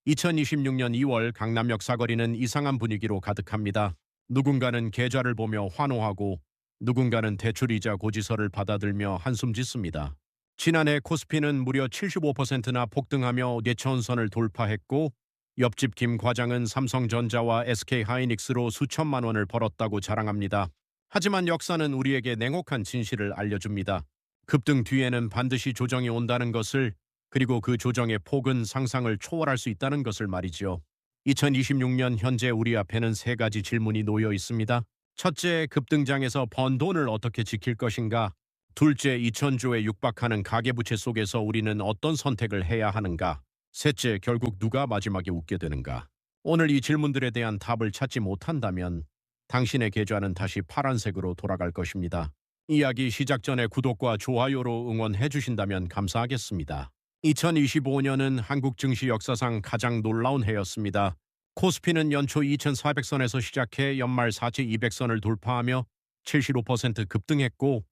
2026년 2월 강남역 사거리는 이상한 분위기로 가득합니다. 누군가는 계좌를 보며 환호하고 누군가는 대출이자 고지서를 받아들며 한숨 짓습니다. 지난해 코스피는 무려 75%나 폭등하며 뇌천선을 돌파했고 옆집 김 과장은 삼성전자와 SK하이닉스로 수천만 원을 벌었다고 자랑합니다. 하지만 역사는 우리에게 냉혹한 진실을 알려줍니다. 급등 뒤에는 반드시 조정이 온다는 것을, 그리고 그 조정의 폭은 상상을 초월할 수 있다는 것을 말이지요. 2026년 현재 우리 앞에는 세 가지 질문이 놓여 있습니다. 첫째, 급등장에서 번 돈을 어떻게 지킬 것인가? 둘째, 2천조에 육박하는 가계부채 속에서 우리는 어떤 선택을 해야 하는가? 셋째, 결국 누가 마지막에 웃게 되는가? 오늘 이 질문들에 대한 답을 찾지 못한다면 당신의 계좌는 다시 파란색으로 돌아갈 것입니다. 이야기 시작 전에 구독과 좋아요로 응원해 주신다면 감사하겠습니다. 2025년은 한국 증시 역사상 가장 놀라운 해였습니다. 코스피는 연초 2,400선에서 시작해 연말 4,200선을 돌파하며 75% 급등했고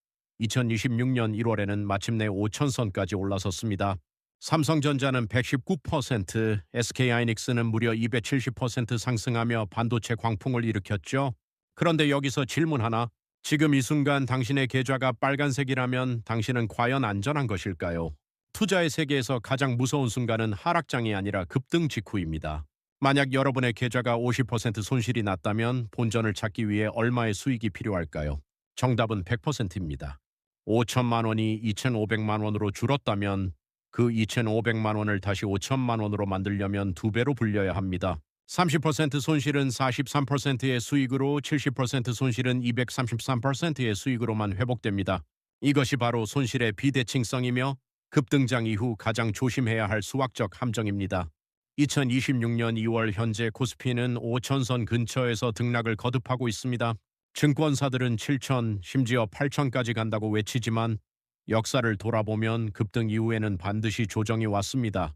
2026년 1월에는 마침내 5,000선까지 올라섰습니다. 삼성전자는 119%, SK하이닉스는 무려 270% 상승하며 반도체 광풍을 일으켰죠. 그런데 여기서 질문 하나. 지금 이 순간 당신의 계좌가 빨간색이라면 당신은 과연 안전한 것일까요? 투자의 세계에서 가장 무서운 순간은 하락장이 아니라 급등 직후입니다. 만약 여러분의 계좌가 50% 손실이 났다면 본전을 찾기 위해 얼마의 수익이 필요할까요? 정답은 100%입니다. 5천만 원이 2,500만 원으로 줄었다면 그 2,500만 원을 다시 5천만 원으로 만들려면 2배로 불려야 합니다. 30% 손실은 43%의 수익으로, 70% 손실은 233%의 수익으로만 회복됩니다. 이것이 바로 손실의 비대칭성이며 급등장 이후 가장 조심해야 할 수학적 함정입니다. 2026년 2월 현재 코스피는 5천선 근처에서 등락을 거듭하고 있습니다. 증권사들은 7천, 심지어 8천까지 간다고 외치지만 역사를 돌아보면 급등 이후에는 반드시 조정이 왔습니다.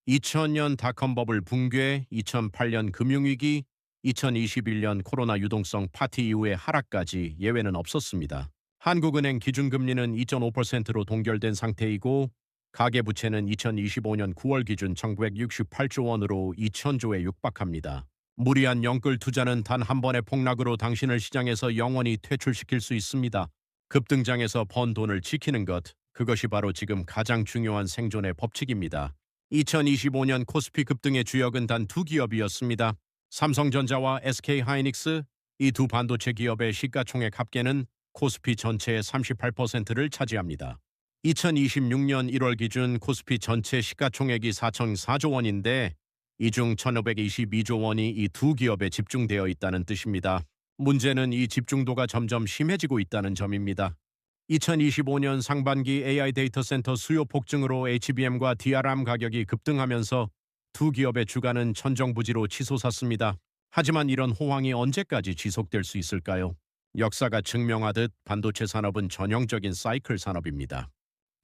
2000년 닷컴 버블 붕괴, 2008년 금융위기, 2021년 코로나 유동성 파티 이후의 하락까지 예외는 없었습니다. 한국은행 기준금리는 2.5%로 동결된 상태이고 가계부채는 2025년 9월 기준 1968조 원으로 2천조에 육박합니다. 무리한 영끌 투자는 단 한 번의 폭락으로 당신을 시장에서 영원히 퇴출시킬 수 있습니다. 급등장에서 번 돈을 지키는 것, 그것이 바로 지금 가장 중요한 생존의 법칙입니다. 2025년 코스피 급등의 주역은 단 두 기업이었습니다. 삼성전자와 SK하이닉스, 이 두 반도체 기업의 시가총액 합계는 코스피 전체의 38%를 차지합니다. 2026년 1월 기준 코스피 전체 시가총액이 4,004조 원인데 이 중 1,522조 원이 이 두 기업에 집중되어 있다는 뜻입니다. 문제는 이 집중도가 점점 심해지고 있다는 점입니다. 2025년 상반기 AI 데이터 센터 수요 폭증으로 HBM과 DRAM 가격이 급등하면서 두 기업의 주가는 천정부지로 치솟았습니다. 하지만 이런 호황이 언제까지 지속될 수 있을까요? 역사가 증명하듯 반도체 산업은 전형적인 사이클 산업입니다.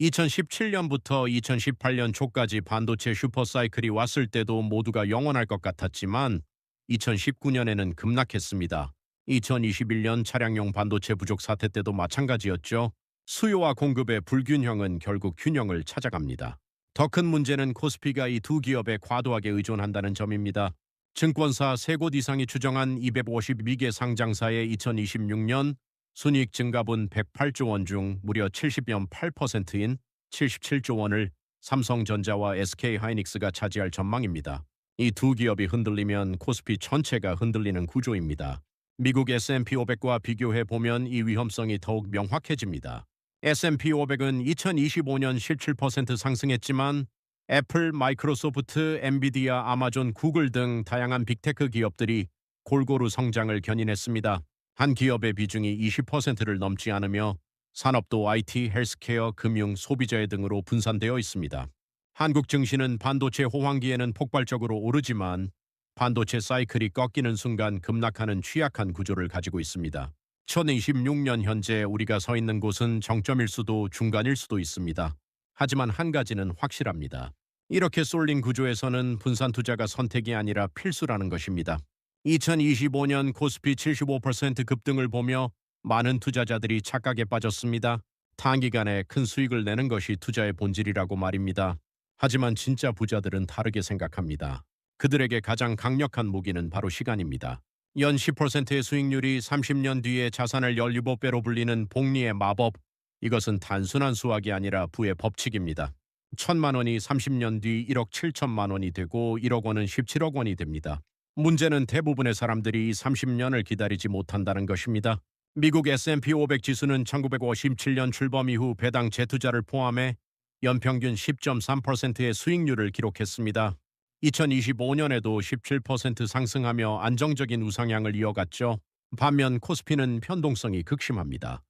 2017년부터 2018년 초까지 반도체 슈퍼사이클이 왔을 때도 모두가 영원할 것 같았지만 2019년에는 급락했습니다. 2021년 차량용 반도체 부족 사태 때도 마찬가지였죠. 수요와 공급의 불균형은 결국 균형을 찾아갑니다. 더 큰 문제는 코스피가 이 두 기업에 과도하게 의존한다는 점입니다. 증권사 세 곳 이상이 추정한 252개 상장사의 2026년 순이익 증가분 108조 원 중 무려 70.8%인 77조 원을 삼성전자와 SK하이닉스가 차지할 전망입니다. 이 두 기업이 흔들리면 코스피 전체가 흔들리는 구조입니다. 미국 S&P 500과 비교해 보면 이 위험성이 더욱 명확해집니다. S&P 500은 2025년 17% 상승했지만 애플, 마이크로소프트, 엔비디아, 아마존, 구글 등 다양한 빅테크 기업들이 골고루 성장을 견인했습니다. 한 기업의 비중이 20%를 넘지 않으며 산업도 IT, 헬스케어, 금융, 소비자의 등으로 분산되어 있습니다. 한국 증시는 반도체 호황기에는 폭발적으로 오르지만 반도체 사이클이 꺾이는 순간 급락하는 취약한 구조를 가지고 있습니다. 2026년 현재 우리가 서 있는 곳은 정점일 수도 중간일 수도 있습니다. 하지만 한 가지는 확실합니다. 이렇게 쏠린 구조에서는 분산 투자가 선택이 아니라 필수라는 것입니다. 2025년 코스피 75% 급등을 보며 많은 투자자들이 착각에 빠졌습니다. 단기간에 큰 수익을 내는 것이 투자의 본질이라고 말입니다. 하지만 진짜 부자들은 다르게 생각합니다. 그들에게 가장 강력한 무기는 바로 시간입니다. 연 10%의 수익률이 30년 뒤에 자산을 17배로 불리는 복리의 마법. 이것은 단순한 수학이 아니라 부의 법칙입니다. 1,000만 원이 30년 뒤 1억 7천만 원이 되고 1억 원은 17억 원이 됩니다. 문제는 대부분의 사람들이 30년을 기다리지 못한다는 것입니다. 미국 S&P 500 지수는 1957년 출범 이후 배당 재투자를 포함해 연평균 10.3%의 수익률을 기록했습니다. 2025년에도 17% 상승하며 안정적인 우상향을 이어갔죠. 반면 코스피는 변동성이 극심합니다.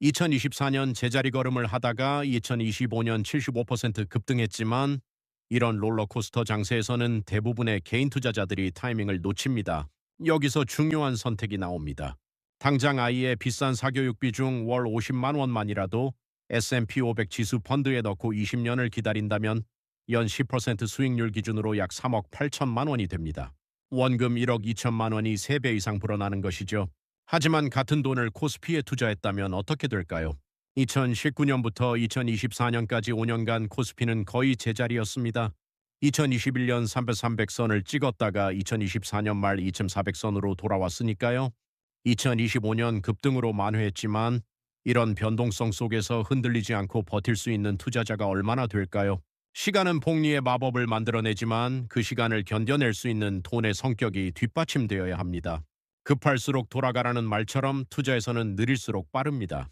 2024년 제자리 걸음을 하다가 2025년 75% 급등했지만 이런 롤러코스터 장세에서는 대부분의 개인 투자자들이 타이밍을 놓칩니다. 여기서 중요한 선택이 나옵니다. 당장 아이의 비싼 사교육비 중 월 50만 원만이라도 S&P 500 지수 펀드에 넣고 20년을 기다린다면 연 10% 수익률 기준으로 약 3억 8천만 원이 됩니다. 원금 1억 2천만 원이 3배 이상 불어나는 것이죠. 하지만 같은 돈을 코스피에 투자했다면 어떻게 될까요? 2019년부터 2024년까지 5년간 코스피는 거의 제자리였습니다. 2021년 300선을 찍었다가 2024년 말 2400선으로 돌아왔으니까요. 2025년 급등으로 만회했지만 이런 변동성 속에서 흔들리지 않고 버틸 수 있는 투자자가 얼마나 될까요? 시간은 복리의 마법을 만들어내지만 그 시간을 견뎌낼 수 있는 돈의 성격이 뒷받침되어야 합니다. 급할수록 돌아가라는 말처럼 투자에서는 느릴수록 빠릅니다.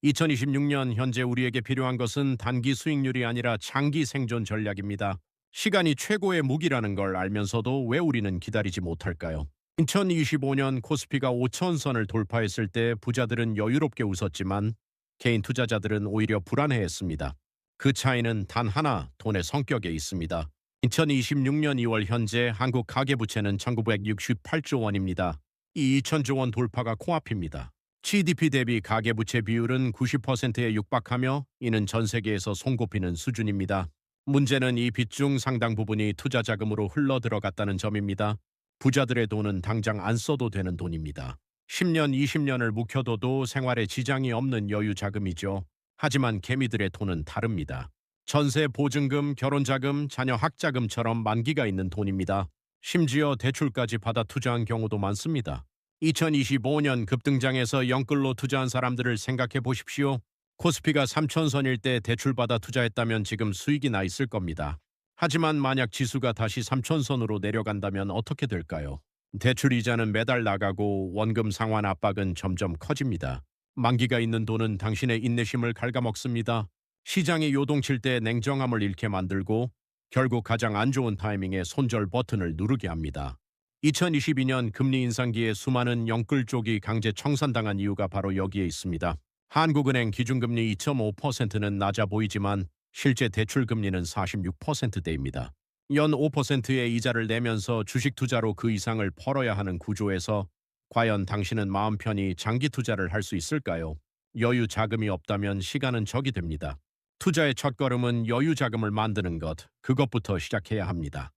2026년 현재 우리에게 필요한 것은 단기 수익률이 아니라 장기 생존 전략입니다. 시간이 최고의 무기라는 걸 알면서도 왜 우리는 기다리지 못할까요? 2025년 코스피가 5천선을 돌파했을 때 부자들은 여유롭게 웃었지만 개인 투자자들은 오히려 불안해했습니다. 그 차이는 단 하나, 돈의 성격에 있습니다. 2026년 2월 현재 한국 가계부채는 1968조 원입니다. 이 2천조 원 돌파가 코앞입니다. GDP 대비 가계부채 비율은 90%에 육박하며 이는 전 세계에서 손꼽히는 수준입니다. 문제는 이 빚 중 상당 부분이 투자 자금으로 흘러 들어갔다는 점입니다. 부자들의 돈은 당장 안 써도 되는 돈입니다. 10년, 20년을 묵혀둬도 생활에 지장이 없는 여유 자금이죠. 하지만 개미들의 돈은 다릅니다. 전세 보증금, 결혼자금, 자녀 학자금처럼 만기가 있는 돈입니다. 심지어 대출까지 받아 투자한 경우도 많습니다. 2025년 급등장에서 영끌로 투자한 사람들을 생각해 보십시오. 코스피가 3천선일 때 대출받아 투자했다면 지금 수익이 나 있을 겁니다. 하지만 만약 지수가 다시 3천선으로 내려간다면 어떻게 될까요? 대출 이자는 매달 나가고 원금 상환 압박은 점점 커집니다. 만기가 있는 돈은 당신의 인내심을 갉아먹습니다. 시장이 요동칠 때 냉정함을 잃게 만들고 결국 가장 안 좋은 타이밍에 손절 버튼을 누르게 합니다. 2022년 금리 인상기에 수많은 영끌 쪽이 강제 청산당한 이유가 바로 여기에 있습니다. 한국은행 기준금리 2.5%는 낮아 보이지만 실제 대출금리는 46%대입니다. 연 5%의 이자를 내면서 주식 투자로 그 이상을 벌어야 하는 구조에서 과연 당신은 마음 편히 장기 투자를 할 수 있을까요? 여유 자금이 없다면 시간은 적이 됩니다. 투자의 첫걸음은 여유 자금을 만드는 것, 그것부터 시작해야 합니다.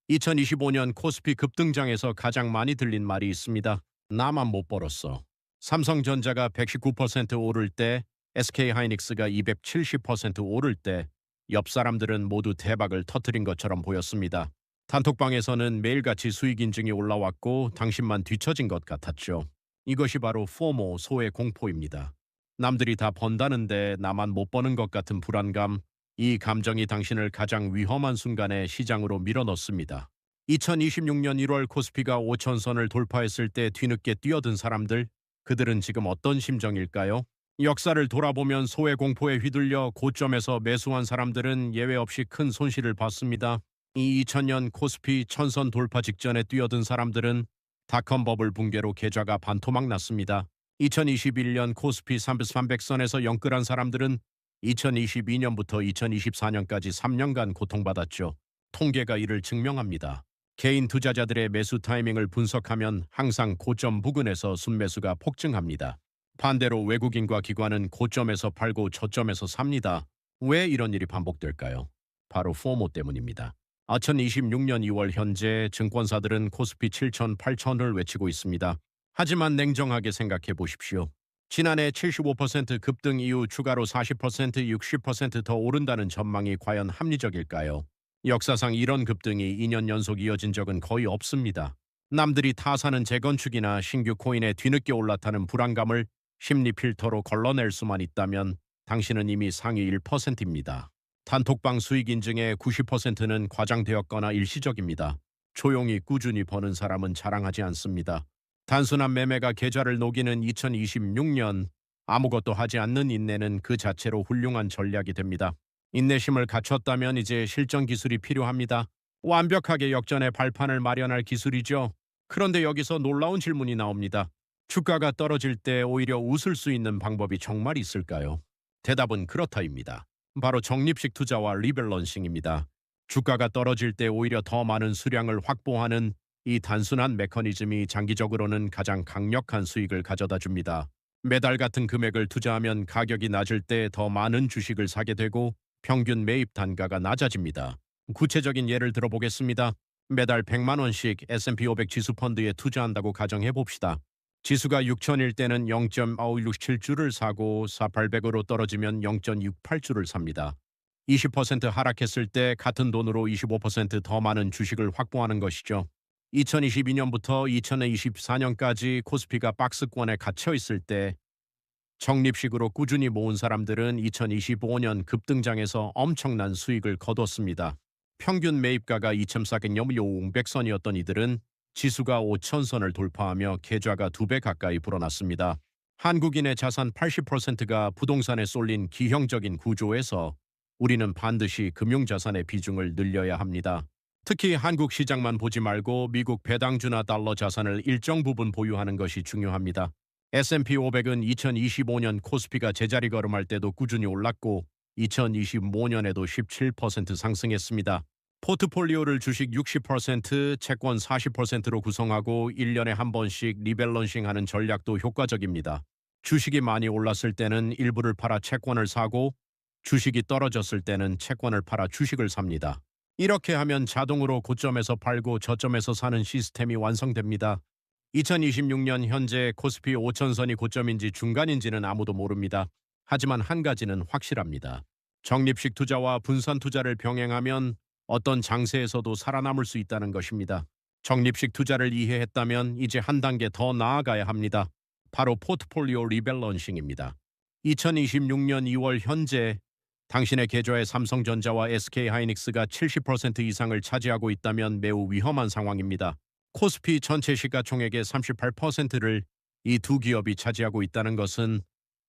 2025년 코스피 급등장에서 가장 많이 들린 말이 있습니다. 나만 못 벌었어. 삼성전자가 119% 오를 때, SK하이닉스가 270% 오를 때 옆 사람들은 모두 대박을 터뜨린 것처럼 보였습니다. 단톡방에서는 매일같이 수익 인증이 올라왔고 당신만 뒤처진 것 같았죠. 이것이 바로 포모, 소의 공포입니다. 남들이 다 번다는데 나만 못 버는 것 같은 불안감, 이 감정이 당신을 가장 위험한 순간에 시장으로 밀어넣습니다. 2026년 1월 코스피가 5천선을 돌파했을 때 뒤늦게 뛰어든 사람들, 그들은 지금 어떤 심정일까요? 역사를 돌아보면 소의 공포에 휘둘려 고점에서 매수한 사람들은 예외 없이 큰 손실을 봤습니다. 이 2000년 코스피 1000선 돌파 직전에 뛰어든 사람들은 닷컴 버블 붕괴로 계좌가 반토막 났습니다. 2021년 코스피 300선에서 영끌한 사람들은 2022년부터 2024년까지 3년간 고통받았죠. 통계가 이를 증명합니다. 개인 투자자들의 매수 타이밍을 분석하면 항상 고점 부근에서 순매수가 폭증합니다. 반대로 외국인과 기관은 고점에서 팔고 저점에서 삽니다. 왜 이런 일이 반복될까요? 바로 포모 때문입니다. 2026년 2월 현재 증권사들은 코스피 7천, 8천을 외치고 있습니다. 하지만 냉정하게 생각해 보십시오. 지난해 75% 급등 이후 추가로 40%, 60%더 오른다는 전망이 과연 합리적일까요? 역사상 이런 급등이 2년 연속 이어진 적은 거의 없습니다. 남들이 타사는 재건축이나 신규 코인에 뒤늦게 올라타는 불안감을 심리 필터로 걸러낼 수만 있다면 당신은 이미 상위 1%입니다. 단톡방 수익 인증의 90%는 과장되었거나 일시적입니다. 조용히 꾸준히 버는 사람은 자랑하지 않습니다. 단순한 매매가 계좌를 녹이는 2026년, 아무것도 하지 않는 인내는 그 자체로 훌륭한 전략이 됩니다. 인내심을 갖췄다면 이제 실전 기술이 필요합니다. 완벽하게 역전의 발판을 마련할 기술이죠. 그런데 여기서 놀라운 질문이 나옵니다. 주가가 떨어질 때 오히려 웃을 수 있는 방법이 정말 있을까요? 대답은 그렇다입니다. 바로 적립식 투자와 리밸런싱입니다. 주가가 떨어질 때 오히려 더 많은 수량을 확보하는 이 단순한 메커니즘이 장기적으로는 가장 강력한 수익을 가져다 줍니다. 매달 같은 금액을 투자하면 가격이 낮을 때 더 많은 주식을 사게 되고 평균 매입 단가가 낮아집니다. 구체적인 예를 들어보겠습니다. 매달 100만 원씩 S&P 500 지수 펀드에 투자한다고 가정해 봅시다. 지수가 6천일 때는 0.567주를 사고 4800으로 떨어지면 0.68주를 삽니다. 20% 하락했을 때 같은 돈으로 25%더 많은 주식을 확보하는 것이죠. 2022년부터 2024년까지 코스피가 박스권에 갇혀 있을 때 적립식으로 꾸준히 모은 사람들은 2025년 급등장에서 엄청난 수익을 거뒀습니다. 평균 매입가가 2,400선이었던 이들은 지수가 5,000선을 돌파하며 계좌가 2배 가까이 불어났습니다. 한국인의 자산 80%가 부동산에 쏠린 기형적인 구조에서 우리는 반드시 금융자산의 비중을 늘려야 합니다. 특히 한국 시장만 보지 말고 미국 배당주나 달러 자산을 일정 부분 보유하는 것이 중요합니다. S&P 500은 2025년 코스피가 제자리 걸음할 때도 꾸준히 올랐고 2025년에도 17% 상승했습니다. 포트폴리오를 주식 60%, 채권 40%로 구성하고 1년에 한 번씩 리밸런싱하는 전략도 효과적입니다. 주식이 많이 올랐을 때는 일부를 팔아 채권을 사고 주식이 떨어졌을 때는 채권을 팔아 주식을 삽니다. 이렇게 하면 자동으로 고점에서 팔고 저점에서 사는 시스템이 완성됩니다. 2026년 현재 코스피 5천선이 고점인지 중간인지는 아무도 모릅니다. 하지만 한 가지는 확실합니다. 적립식 투자와 분산 투자를 병행하면 어떤 장세에서도 살아남을 수 있다는 것입니다. 적립식 투자를 이해했다면 이제 한 단계 더 나아가야 합니다. 바로 포트폴리오 리밸런싱입니다. 2026년 2월 현재 당신의 계좌에 삼성전자와 SK하이닉스가 70% 이상을 차지하고 있다면 매우 위험한 상황입니다. 코스피 전체 시가총액의 38%를 이 두 기업이 차지하고 있다는 것은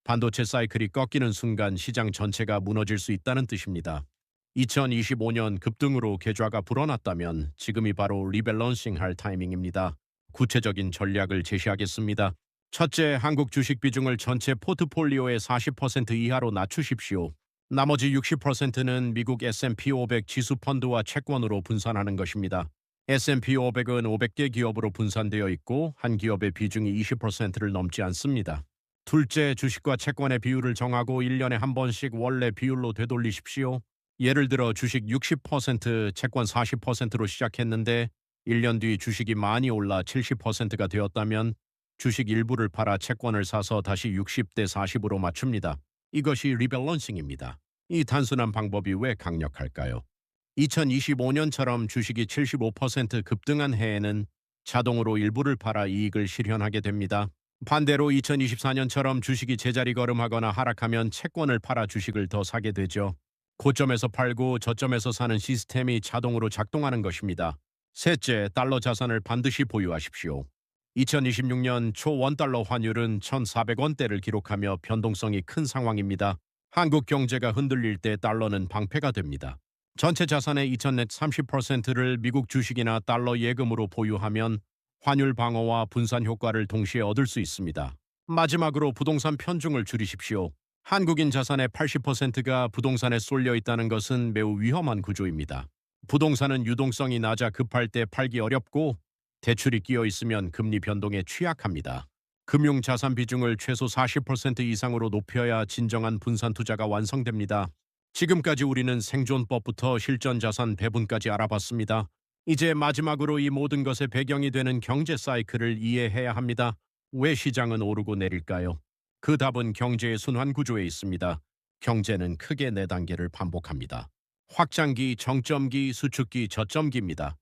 반도체 사이클이 꺾이는 순간 시장 전체가 무너질 수 있다는 뜻입니다. 2025년 급등으로 계좌가 불어났다면 지금이 바로 리밸런싱 할 타이밍입니다. 구체적인 전략을 제시하겠습니다. 첫째, 한국 주식 비중을 전체 포트폴리오의 40% 이하로 낮추십시오. 나머지 60%는 미국 S&P 500 지수 펀드와 채권으로 분산하는 것입니다. S&P 500은 500개 기업으로 분산되어 있고 한 기업의 비중이 20%를 넘지 않습니다. 둘째, 주식과 채권의 비율을 정하고 1년에 한 번씩 원래 비율로 되돌리십시오. 예를 들어 주식 60%, 채권 40%로 시작했는데 1년 뒤 주식이 많이 올라 70%가 되었다면 주식 일부를 팔아 채권을 사서 다시 60대 40으로 맞춥니다. 이것이 리밸런싱입니다. 이 단순한 방법이 왜 강력할까요? 2025년처럼 주식이 75% 급등한 해에는 자동으로 일부를 팔아 이익을 실현하게 됩니다. 반대로 2024년처럼 주식이 제자리 걸음하거나 하락하면 채권을 팔아 주식을 더 사게 되죠. 고점에서 팔고 저점에서 사는 시스템이 자동으로 작동하는 것입니다. 셋째, 달러 자산을 반드시 보유하십시오. 2026년 초 원달러 환율은 1,400원대를 기록하며 변동성이 큰 상황입니다. 한국 경제가 흔들릴 때 달러는 방패가 됩니다. 전체 자산의 2030%를 미국 주식이나 달러 예금으로 보유하면 환율 방어와 분산 효과를 동시에 얻을 수 있습니다. 마지막으로 부동산 편중을 줄이십시오. 한국인 자산의 80%가 부동산에 쏠려 있다는 것은 매우 위험한 구조입니다. 부동산은 유동성이 낮아 급할 때 팔기 어렵고 대출이 끼어 있으면 금리 변동에 취약합니다. 금융자산 비중을 최소 40% 이상으로 높여야 진정한 분산 투자가 완성됩니다. 지금까지 우리는 생존법부터 실전자산 배분까지 알아봤습니다. 이제 마지막으로 이 모든 것의 배경이 되는 경제 사이클을 이해해야 합니다. 왜 시장은 오르고 내릴까요? 그 답은 경제의 순환 구조에 있습니다. 경제는 크게 네 단계를 반복합니다. 확장기, 정점기, 수축기, 저점기입니다.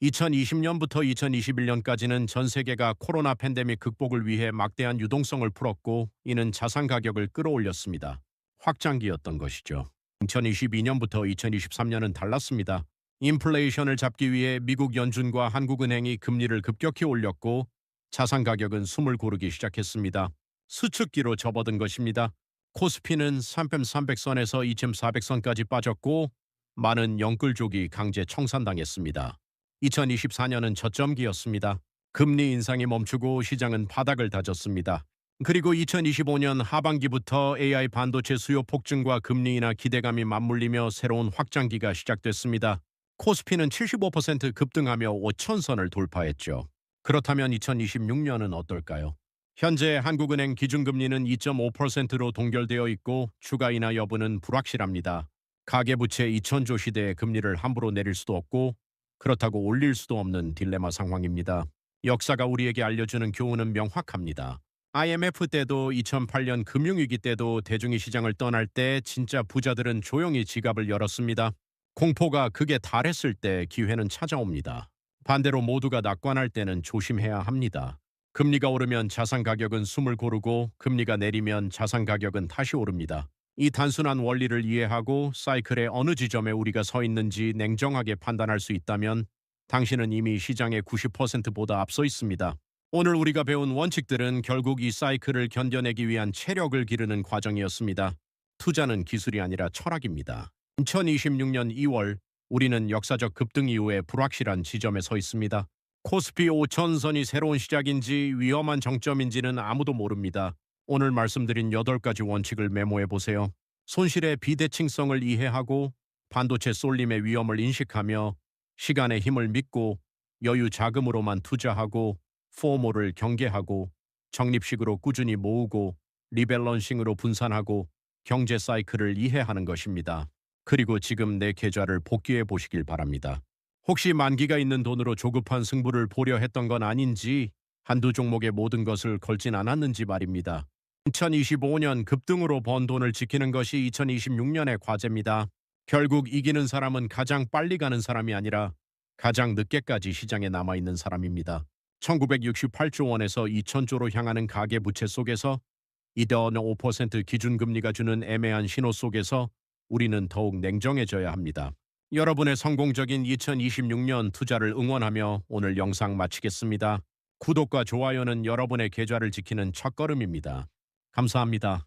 2020년부터 2021년까지는 전 세계가 코로나 팬데믹 극복을 위해 막대한 유동성을 풀었고 이는 자산 가격을 끌어올렸습니다. 확장기였던 것이죠. 2022년부터 2023년은 달랐습니다. 인플레이션을 잡기 위해 미국 연준과 한국은행이 금리를 급격히 올렸고 자산 가격은 숨을 고르기 시작했습니다. 수축기로 접어든 것입니다. 코스피는 3300선에서 2400선까지 빠졌고 많은 영끌족이 강제 청산당했습니다. 2024년은 저점기였습니다. 금리 인상이 멈추고 시장은 바닥을 다졌습니다. 그리고 2025년 하반기부터 AI 반도체 수요 폭증과 금리 인하 기대감이 맞물리며 새로운 확장기가 시작됐습니다. 코스피는 75% 급등하며 5천선을 돌파했죠. 그렇다면 2026년은 어떨까요? 현재 한국은행 기준금리는 2.5%로 동결되어 있고 추가 인하 여부는 불확실합니다. 가계부채 2천조 시대의 금리를 함부로 내릴 수도 없고 그렇다고 올릴 수도 없는 딜레마 상황입니다. 역사가 우리에게 알려주는 교훈은 명확합니다. IMF 때도 2008년 금융위기 때도 대중이 시장을 떠날 때 진짜 부자들은 조용히 지갑을 열었습니다. 공포가 극에 달했을 때 기회는 찾아옵니다. 반대로 모두가 낙관할 때는 조심해야 합니다. 금리가 오르면 자산 가격은 숨을 고르고 금리가 내리면 자산 가격은 다시 오릅니다. 이 단순한 원리를 이해하고 사이클의 어느 지점에 우리가 서 있는지 냉정하게 판단할 수 있다면 당신은 이미 시장의 90%보다 앞서 있습니다. 오늘 우리가 배운 원칙들은 결국 이 사이클을 견뎌내기 위한 체력을 기르는 과정이었습니다. 투자는 기술이 아니라 철학입니다. 2026년 2월 우리는 역사적 급등 이후에 불확실한 지점에 서 있습니다. 코스피 5천선이 새로운 시작인지 위험한 정점인지는 아무도 모릅니다. 오늘 말씀드린 8가지 원칙을 메모해 보세요. 손실의 비대칭성을 이해하고 반도체 쏠림의 위험을 인식하며 시간의 힘을 믿고 여유 자금으로만 투자하고 포모를 경계하고 적립식으로 꾸준히 모으고 리밸런싱으로 분산하고 경제 사이클을 이해하는 것입니다. 그리고 지금 내 계좌를 복귀해 보시길 바랍니다. 혹시 만기가 있는 돈으로 조급한 승부를 보려 했던 건 아닌지 한두 종목의 모든 것을 걸진 않았는지 말입니다. 2025년 급등으로 번 돈을 지키는 것이 2026년의 과제입니다. 결국 이기는 사람은 가장 빨리 가는 사람이 아니라 가장 늦게까지 시장에 남아있는 사람입니다. 1968조 원에서 2000조로 향하는 가계부채 속에서 2.5% 기준금리가 주는 애매한 신호 속에서 우리는 더욱 냉정해져야 합니다. 여러분의 성공적인 2026년 투자를 응원하며 오늘 영상 마치겠습니다. 구독과 좋아요는 여러분의 계좌를 지키는 첫걸음입니다. 감사합니다.